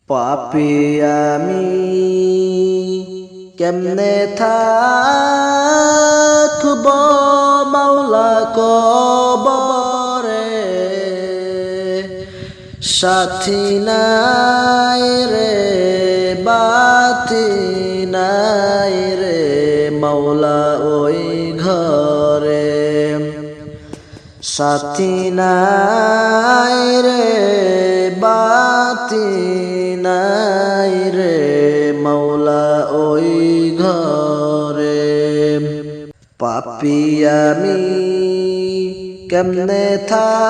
পাপী আমি কেমনে থাকব মাওলা কবরে, সাথী নাই রে বাতি নাই রে মাওলা ওই ঘরে, সাথী নাই রে বাতি নাই রে মাওলা ওই ঘরে। পাপী আমি কেমনে থাকব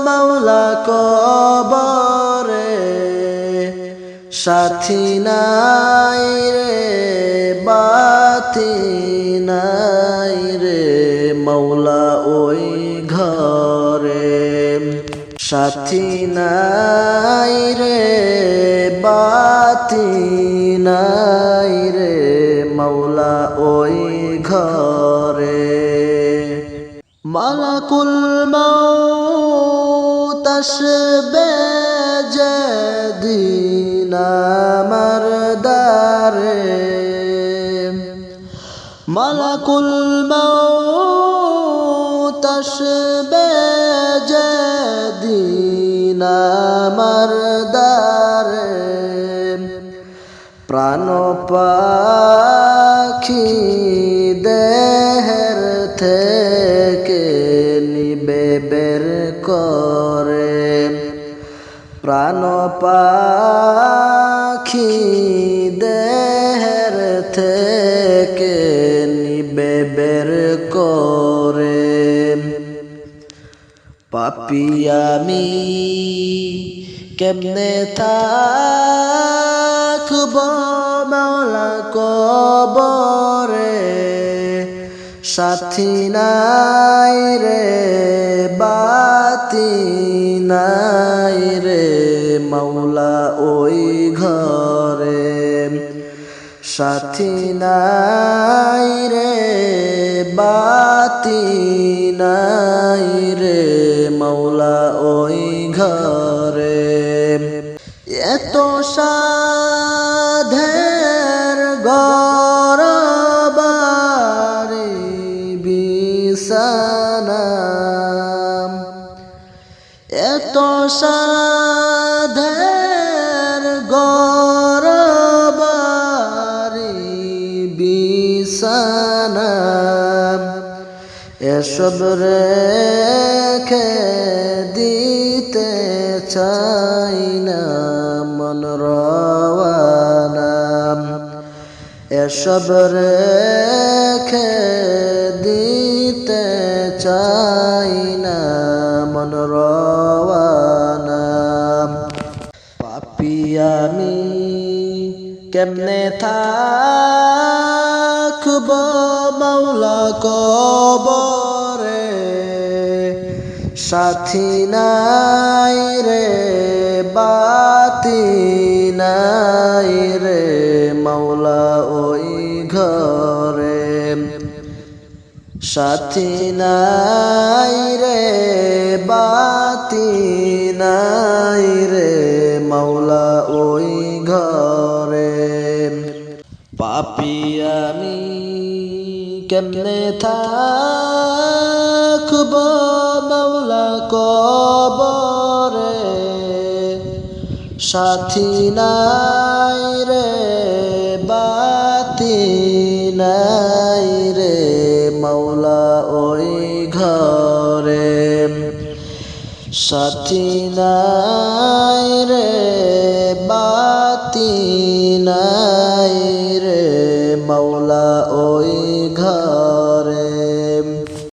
মাওলা কবরে, সাথী নাই রে বাতি নাই রে মাওলা ওই ঘরে, সাথী নাই রে বাতি নাই রে মাওলা ওই ঘরে। মালাকুল মউত আসবে যেদিন আমার দ্বারে, মালাকুল মউত আসবে যেদিন আমার দ্বারে, প্রাণ পাখি দেহের থেকে নিবে বের করে, প্রাণ পাখি দেহের থেকে নিবে বের করে। পাপী আমি কেমনে থাকব মাওলা কবরে, সাথী নাই রে বাতি নাই রে মাওলা ওই ঘরে, সাথী নাই রে বাতি নাই রে মাওলা ওই ঘরে। এত সাধের গরবারি বিছানা, এত সাধের গরবারি বিছানা, এসব রেখে দিতে চাই না মন রওয়ানা, এসব রেখে দিতে চাই না মন রওয়ানা। পাপী আমি কেমনে থাকব মাওলা কবরে, সাথী নাই রে বাতি নাই রে মাওলা ওই ঘরে, সাথী নাই রে বাতি নাই রে মাওলা ওই ঘরে। পাপী আমি কেমনে থাকব মাওলা কবরে, সাথী নাই রে বাতি নাই রে মাওলা ওই ঘরে, সাথী নাই রে বাতি